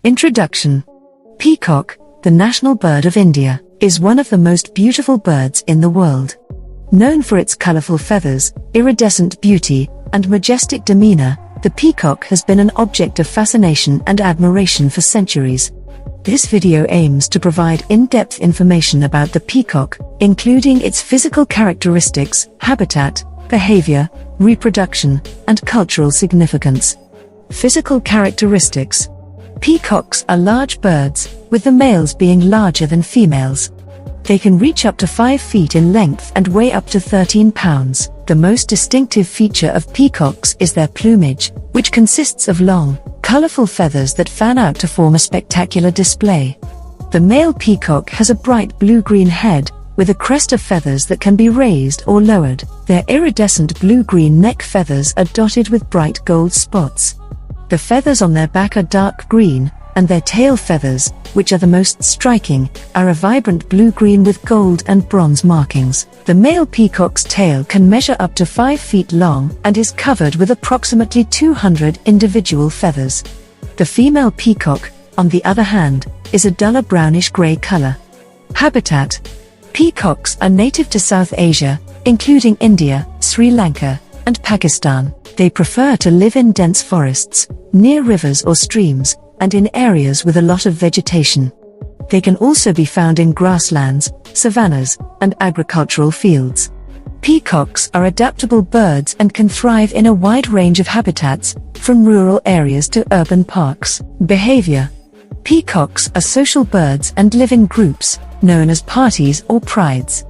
Introduction. Peacock, the national bird of India, is one of the most beautiful birds in the world. Known for its colorful feathers, iridescent beauty, and majestic demeanor, the peacock has been an object of fascination and admiration for centuries. This video aims to provide in-depth information about the peacock, including its physical characteristics, habitat, behavior, reproduction, and cultural significance. Physical characteristics. Peacocks are large birds, with the males being larger than females. They can reach up to 5 feet in length and weigh up to 13 pounds. The most distinctive feature of peacocks is their plumage, which consists of long, colorful feathers that fan out to form a spectacular display. The male peacock has a bright blue-green head, with a crest of feathers that can be raised or lowered. Their iridescent blue-green neck feathers are dotted with bright gold spots. The feathers on their back are dark green, and their tail feathers, which are the most striking, are a vibrant blue-green with gold and bronze markings. The male peacock's tail can measure up to 5 feet long and is covered with approximately 200 individual feathers. The female peacock, on the other hand, is a duller brownish-gray color. Habitat. Peacocks are native to South Asia, including India, Sri Lanka, and Pakistan. They prefer to live in dense forests, near rivers or streams, and in areas with a lot of vegetation. They can also be found in grasslands, savannas, and agricultural fields. Peacocks are adaptable birds and can thrive in a wide range of habitats, from rural areas to urban parks. Behavior. Peacocks are social birds and live in groups, known as parties or prides.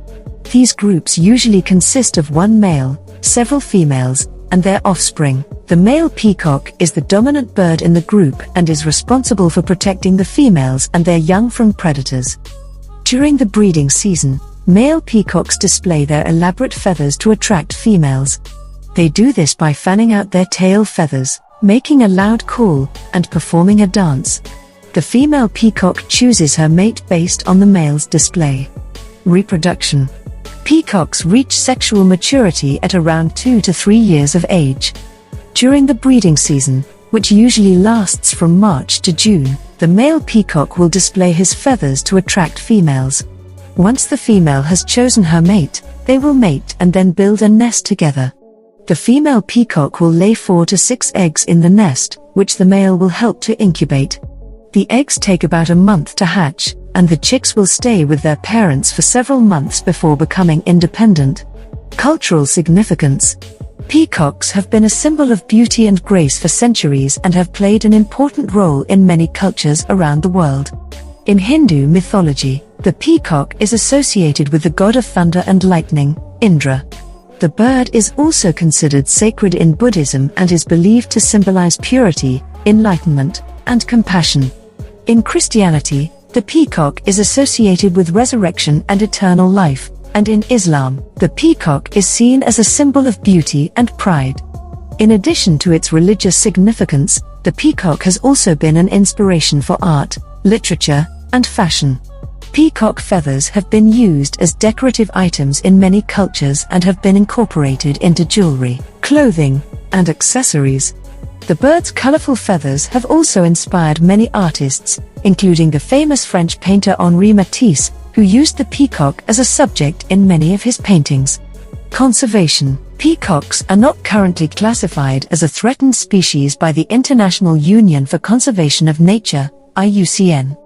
These groups usually consist of one male, several females, and their offspring. The male peacock is the dominant bird in the group and is responsible for protecting the females and their young from predators. During the breeding season, male peacocks display their elaborate feathers to attract females. They do this by fanning out their tail feathers, making a loud call, and performing a dance. The female peacock chooses her mate based on the male's display. Reproduction. Peacocks reach sexual maturity at around 2 to 3 years of age. During the breeding season, which usually lasts from March to June, the male peacock will display his feathers to attract females. Once the female has chosen her mate, they will mate and then build a nest together. The female peacock will lay 4 to 6 eggs in the nest, which the male will help to incubate. The eggs take about a month to hatch, and the chicks will stay with their parents for several months before becoming independent. Cultural significance. Peacocks have been a symbol of beauty and grace for centuries and have played an important role in many cultures around the world. In Hindu mythology, the peacock is associated with the god of thunder and lightning, Indra. The bird is also considered sacred in Buddhism and is believed to symbolize purity, enlightenment, and compassion. In Christianity, the peacock is associated with resurrection and eternal life, and in Islam, the peacock is seen as a symbol of beauty and pride. In addition to its religious significance, the peacock has also been an inspiration for art, literature, and fashion. Peacock feathers have been used as decorative items in many cultures and have been incorporated into jewelry, clothing, and accessories. The bird's colorful feathers have also inspired many artists, including the famous French painter Henri Matisse, who used the peacock as a subject in many of his paintings. Conservation. Peacocks are not currently classified as a threatened species by the International Union for Conservation of Nature, IUCN.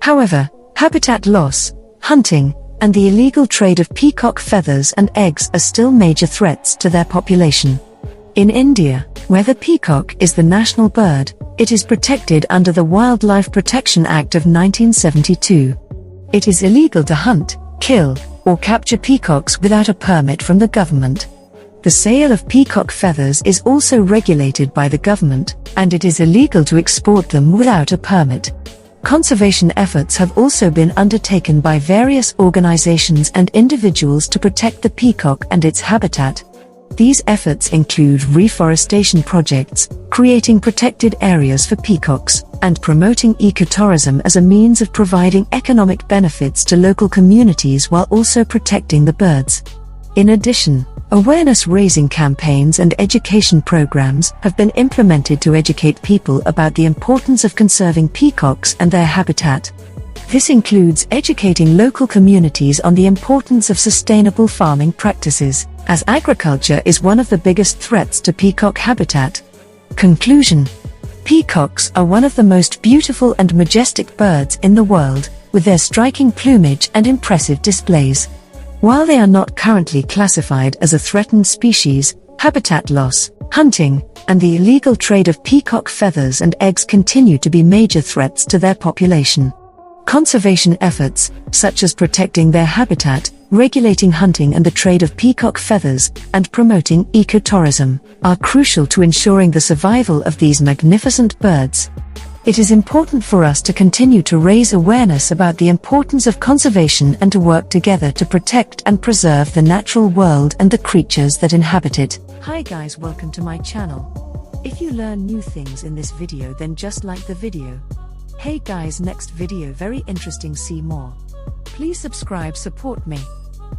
However, habitat loss, hunting, and the illegal trade of peacock feathers and eggs are still major threats to their population. In India, where the peacock is the national bird, it is protected under the Wildlife Protection Act of 1972. It is illegal to hunt, kill, or capture peacocks without a permit from the government. The sale of peacock feathers is also regulated by the government, and it is illegal to export them without a permit. Conservation efforts have also been undertaken by various organizations and individuals to protect the peacock and its habitat. These efforts include reforestation projects, creating protected areas for peacocks, and promoting ecotourism as a means of providing economic benefits to local communities while also protecting the birds. In addition, Awareness-raising campaigns and education programs have been implemented to educate people about the importance of conserving peacocks and their habitat. This includes educating local communities on the importance of sustainable farming practices, as agriculture is one of the biggest threats to peacock habitat. Conclusion: peacocks are one of the most beautiful and majestic birds in the world, with their striking plumage and impressive displays. While they are not currently classified as a threatened species, habitat loss, hunting, and the illegal trade of peacock feathers and eggs continue to be major threats to their population. Conservation efforts, such as protecting their habitat, regulating hunting and the trade of peacock feathers, and promoting ecotourism, are crucial to ensuring the survival of these magnificent birds. It is important for us to continue to raise awareness about the importance of conservation and to work together to protect and preserve the natural world and the creatures that inhabit it. Hi guys, welcome to my channel. If you learn new things in this video, then just like the video. Hey guys, next video very interesting, see more. Please subscribe, support me.